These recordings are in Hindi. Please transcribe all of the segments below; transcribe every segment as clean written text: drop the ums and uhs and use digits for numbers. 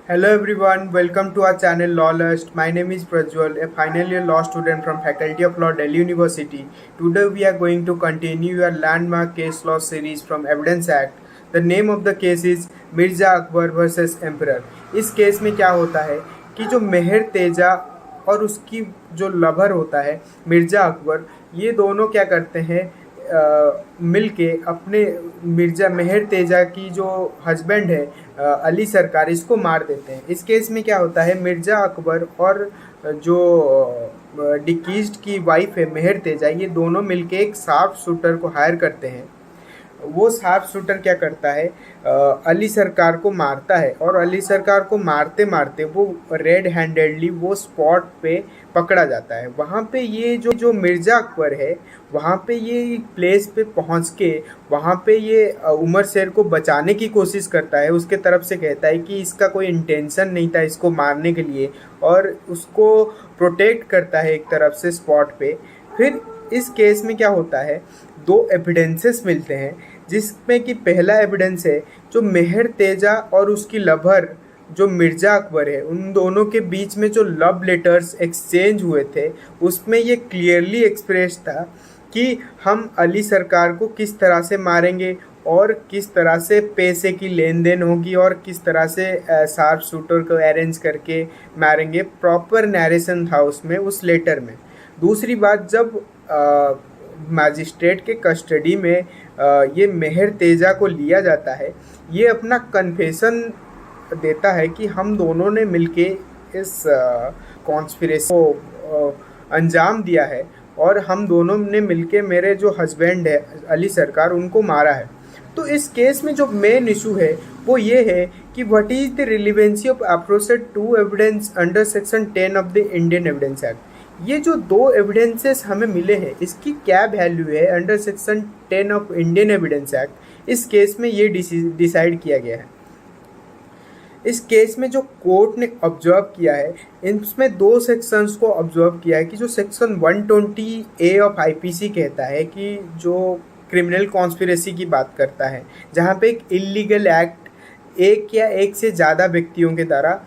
Hello everyone, welcome to our channel Law Lust. My name is Prajwal, a final year law student from Faculty of Law, Delhi University. Today we are going to continue our landmark case law series from Evidence Act. The name of the case is Mirza Akbar versus emperor. इस केस में क्या होता है कि जो मेहर तेजा और उसकी जो लवर होता है मिर्जा अकबर, ये दोनों क्या करते हैं, मिलके अपने मिर्जा मेहर तेजा की जो हस्बैंड है अली सरकार, इसको मार देते हैं। इस केस में क्या होता है, मिर्जा अकबर और जो डिकीज्ड की वाइफ है मेहर तेजा, ये दोनों मिलके एक शार्प शूटर को हायर करते हैं। वो शार्प शूटर क्या करता है, अली सरकार को मारता है और अली सरकार को मारते मारते वो रेड हैंडेडली वो स्पॉट पे पकड़ा जाता है। वहाँ पे ये जो मिर्जा अकबर है, वहाँ पे ये प्लेस पे पहुँच के वहाँ पे ये उमर शेर को बचाने की कोशिश करता है। उसके तरफ से कहता है कि इसका कोई इंटेंशन नहीं था इसको मारने के लिए, और उसको प्रोटेक्ट करता है एक तरफ से स्पॉट पे। फिर इस केस में क्या होता है, दो एविडेंसेस मिलते हैं, जिसमें कि पहला एविडेंस है जो मेहर तेजा और उसकी लवर जो मिर्जा अकबर है, उन दोनों के बीच में जो लव लेटर्स एक्सचेंज हुए थे, उसमें ये क्लियरली एक्सप्रेस था कि हम अली सरकार को किस तरह से मारेंगे और किस तरह से पैसे की लेन देन होगी और किस तरह से शार्प शूटर को अरेंज करके मारेंगे। प्रॉपर नरेशन था उसमें, उस लेटर में। दूसरी बात, जब मैजिस्ट्रेट के कस्टडी में ये मेहर तेजा को लिया जाता है, ये अपना कन्फेशन देता है कि हम दोनों ने मिलके इस कॉन्स्पिरेसी को अंजाम दिया है और हम दोनों ने मिलके मेरे जो हस्बैंड है अली सरकार, उनको मारा है। तो इस केस में जो मेन इशू है वो ये है कि what is the relevancy of approached to evidence under section 10 of the Indian Evidence Act. ये जो दो एविडेंसेस हमें मिले हैं, इसकी क्या वैल्यू है under section 10 of Indian Evidence act, इस केस में ये डिसाइड किया गया है। इस केस में जो कोर्ट ने ऑब्जर्व किया है, इसमें दो सेक्शंस को ऑब्जर्व किया है कि जो सेक्शन 120A ऑफ आईपीसी कहता है कि जो क्रिमिनल कॉन्स्पिरेसी की बात करता है, जहाँ पे एक इलीगल एक्ट एक या एक से ज़्यादा व्यक्तियों के द्वारा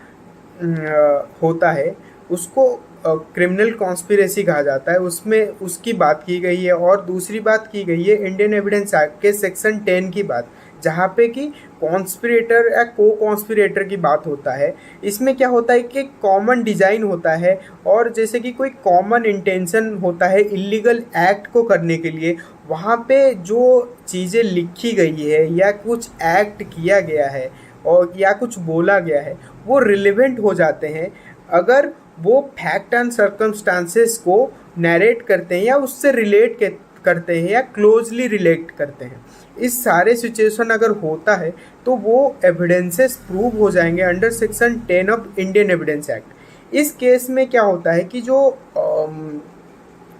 होता है, उसको क्रिमिनल कॉन्स्पिरेसी कहा जाता है। उसमें उसकी बात की गई है। और दूसरी बात की गई है इंडियन एविडेंस एक्ट के सेक्शन 10 की बात, जहाँ पे कि कॉन्स्पिरेटर या को कॉन्स्पिरेटर की बात होता है। इसमें क्या होता है कि कॉमन डिज़ाइन होता है और जैसे कि कोई कॉमन इंटेंशन होता है इलीगल एक्ट को करने के लिए, वहाँ पे जो चीज़ें लिखी गई है या कुछ एक्ट किया गया है और या कुछ बोला गया है, वो रिलेवेंट हो जाते हैं अगर वो फैक्ट एंड सर्कमस्टांसेस को नरेट करते हैं या उससे रिलेट करते हैं या क्लोजली रिलेट करते हैं। इस सारे सिचुएशन अगर होता है तो वो एविडेंसेस प्रूव हो जाएंगे under section 10 of Indian Evidence act. इस केस में क्या होता है कि जो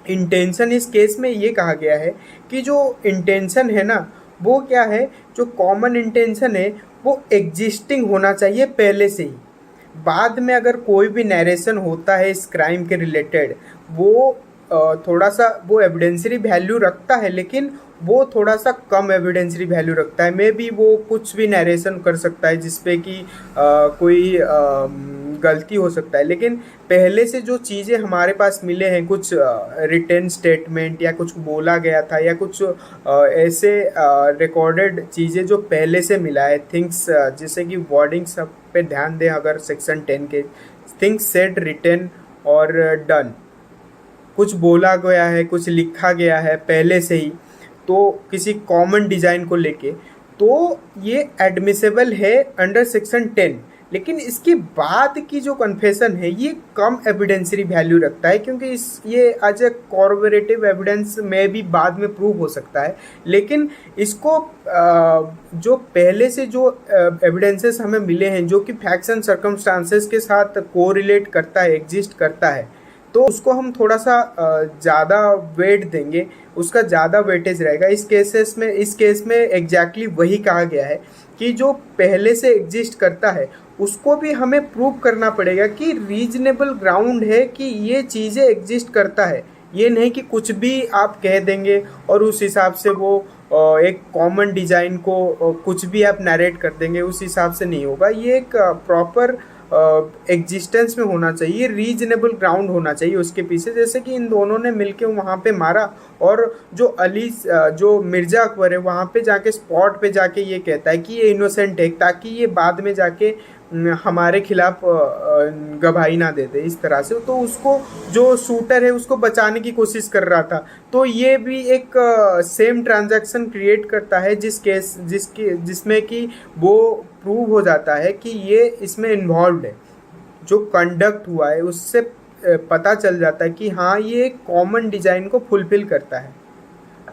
इंटेंशन, इस केस में ये कहा गया है कि जो इंटेंशन है ना, वो क्या है, जो कॉमन इंटेंशन है वो एग्जिस्टिंग होना चाहिए पहले से ही। बाद में अगर कोई भी नरेशन होता है इस क्राइम के रिलेटेड, वो थोड़ा सा वो एविडेंसरी वैल्यू रखता है, लेकिन वो थोड़ा सा कम एविडेंसरी वैल्यू रखता है। मे बी वो कुछ भी नरेशन कर सकता है जिसपे कि कोई गलती हो सकता है, लेकिन पहले से जो चीज़ें हमारे पास मिले हैं, कुछ रिटन स्टेटमेंट या कुछ बोला गया था या कुछ ऐसे रिकॉर्डेड चीज़ें जो पहले से मिला है, थिंग्स, जैसे कि वर्डिंग सब पे ध्यान दें। अगर सेक्शन 10 के थिंग्स सेड, रिटन और डन, कुछ बोला गया है, कुछ लिखा गया है पहले से ही, तो किसी कॉमन डिज़ाइन को लेके, तो ये एडमिसेबल है अंडर सेक्शन 10। लेकिन इसके बाद की जो कन्फेशन है ये कम एविडेंसरी वैल्यू रखता है, क्योंकि ये एज ए कॉर्पोरेटिव एविडेंस में भी बाद में प्रूव हो सकता है। लेकिन इसको जो पहले से जो एविडेंसेस हमें मिले हैं, जो कि फैक्ट्स एंड सर्कमस्टांसेस के साथ कोरिलेट करता है, एग्जिस्ट करता है, तो उसको हम थोड़ा सा ज़्यादा वेट देंगे, उसका ज़्यादा वेटेज रहेगा। इस केस में एग्जैक्टली वही कहा गया है कि जो पहले से एग्जिस्ट करता है उसको भी हमें प्रूव करना पड़ेगा कि रीजनेबल ग्राउंड है कि ये चीज़ें एग्जिस्ट करता है। ये नहीं कि कुछ भी आप कह देंगे और उस हिसाब से वो एक कॉमन डिजाइन को कुछ भी आप नरेट कर देंगे उस हिसाब से नहीं होगा। ये एक प्रॉपर एग्जिस्टेंस में होना चाहिए, रीजनेबल ग्राउंड होना चाहिए उसके पीछे। जैसे कि इन दोनों ने मिलके वहाँ पे मारा और जो मिर्ज़ा अकबर है वहाँ पे जाके स्पॉट पे जाके ये कहता है कि ये इनोसेंट है, ताकि ये बाद में जाके हमारे खिलाफ गवाही ना दे दे इस तरह से। तो उसको जो शूटर है उसको बचाने की कोशिश कर रहा था। तो ये भी एक सेम ट्रांजैक्शन क्रिएट करता है जिसमें कि वो प्रूव हो जाता है कि ये इसमें इन्वॉल्व है। जो कंडक्ट हुआ है उससे पता चल जाता है कि हाँ ये एक कॉमन डिजाइन को फुलफिल करता है।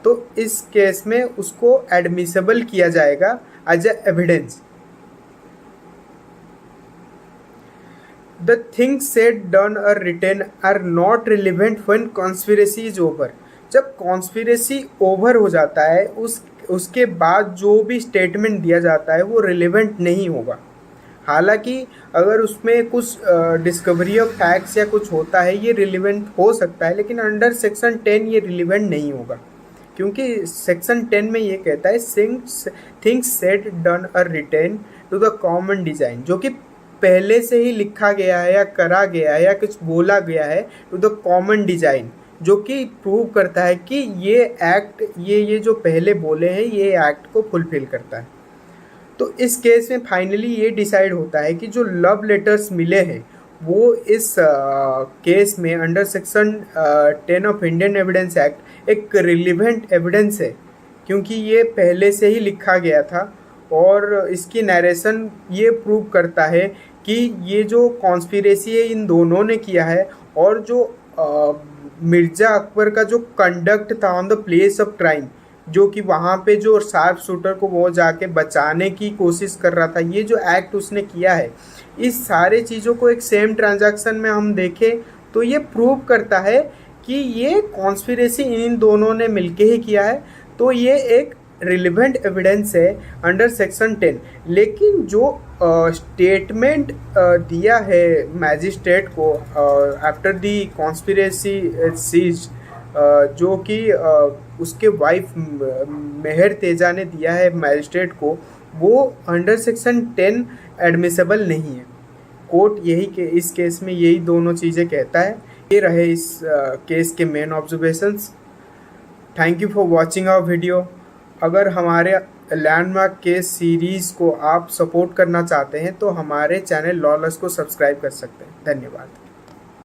तो इस केस में उसको एडमिसेबल किया जाएगा as a evidence. The things said, done or written are not relevant when conspiracy is over। जब कॉन्स्पिरेसी ओवर हो जाता है उसके बाद जो भी स्टेटमेंट दिया जाता है वो रिलेवेंट नहीं होगा। हालांकि अगर उसमें कुछ डिस्कवरी ऑफ फैक्ट्स या कुछ होता है ये रिलेवेंट हो सकता है, लेकिन अंडर सेक्शन 10 ये रिलेवेंट नहीं होगा, क्योंकि सेक्शन 10 में ये कहता है थिंग्स सेड डन और written to the common design, जो कि पहले से ही लिखा गया है या करा गया है या कुछ बोला गया है टू द कॉमन डिजाइन, जो कि प्रूव करता है कि ये एक्ट ये जो पहले बोले हैं ये एक्ट को फुलफिल करता है। तो इस केस में फाइनली ये डिसाइड होता है कि जो लव लेटर्स मिले हैं वो इस केस में under section 10 of Indian Evidence act एक रिलीवेंट एविडेंस है, क्योंकि ये पहले से ही लिखा गया था और इसकी नरेशन ये प्रूव करता है कि ये जो कॉन्स्पिरेसी है इन दोनों ने किया है, और जो मिर्ज़ा अकबर का जो कंडक्ट था on the place of crime, जो कि वहाँ पे जो शार्प शूटर को वो जाके बचाने की कोशिश कर रहा था, ये जो एक्ट उसने किया है, इस सारे चीज़ों को एक सेम ट्रांजैक्शन में हम देखें तो ये प्रूव करता है कि ये कॉन्स्पिरेसी इन दोनों ने मिलके ही किया है। तो ये एक रिलेवेंट एविडेंस है अंडर सेक्शन 10। लेकिन जो स्टेटमेंट दिया है मैजिस्ट्रेट को आफ्टर दी कॉन्स्पिरेसी सीज, जो कि उसके वाइफ मेहर तेजा ने दिया है मैजिस्ट्रेट को, वो अंडर सेक्शन 10 एडमिसेबल नहीं है। कोर्ट इस केस में यही दोनों चीज़ें कहता है। ये रहे इस केस के main observations. Thank you for watching our video. अगर हमारे लैंडमार्क केस सीरीज़ को आप सपोर्ट करना चाहते हैं तो हमारे चैनल लॉलर्स को सब्सक्राइब कर सकते हैं। धन्यवाद।